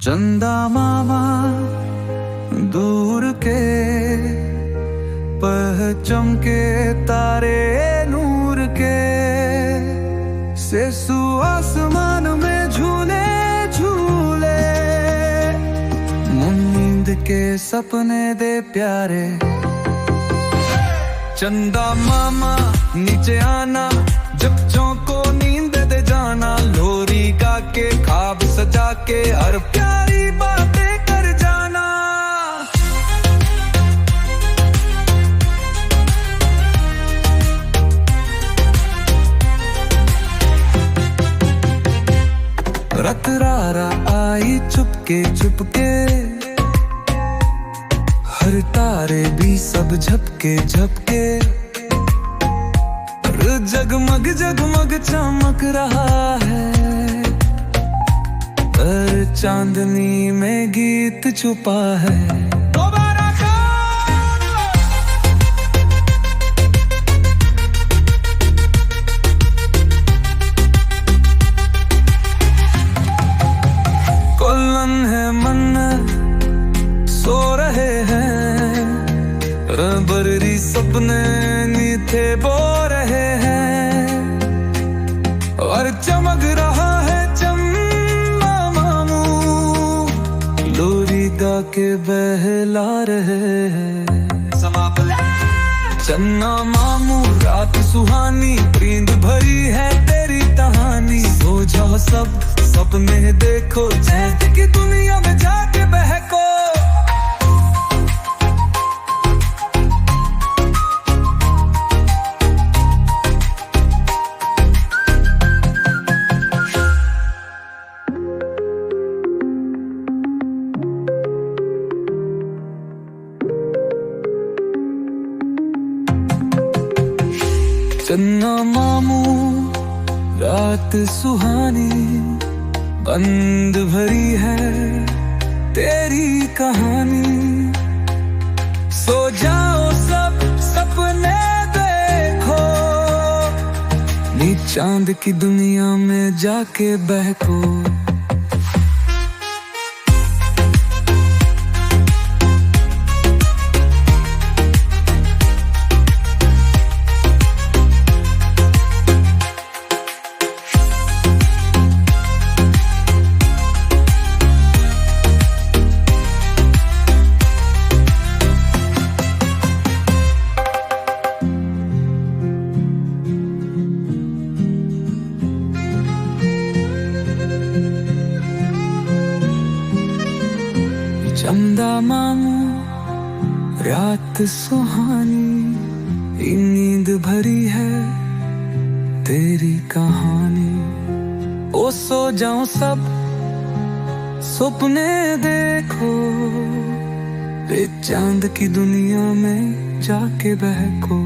चंदा मामा दूर के पहचम के तारे नूर के सेसु आसमान में झूले झूले नींद के सपने दे प्यारे। चंदा मामा नीचे आना जबचों को नींद दे जाना, लोरी गा के ख्वाब सजा के हर प्यारी बातें कर जाना। रत रारा आई चुपके चुपके, हर तारे भी सब झपके झपके, जगमग जगमग चमक रहा है, पर चांदनी में गीत छुपा है। कोलन है मन सो रहे हैं, रबरी सपने नीचे बो रहे हैं, और चमक रहा है चन्ना मामू, लोरी गा के बहला रहे हैं। चन्ना मामू रात सुहानी, नींद भरी है तेरी कहानी, सो जाओ सब सपने देखो, जैसे कि दुनिया में जाके बहको। चन्ना मामू रात सुहानी, बंद भरी है तेरी कहानी, सो जाओ सब सपने देखो, नी चांद की दुनिया में जाके बहको। चंदा मामू रात सुहानी, नींद भरी है तेरी कहानी, ओ सो जाओ सब सपने देखो, रे चांद की दुनिया में जाके बहको।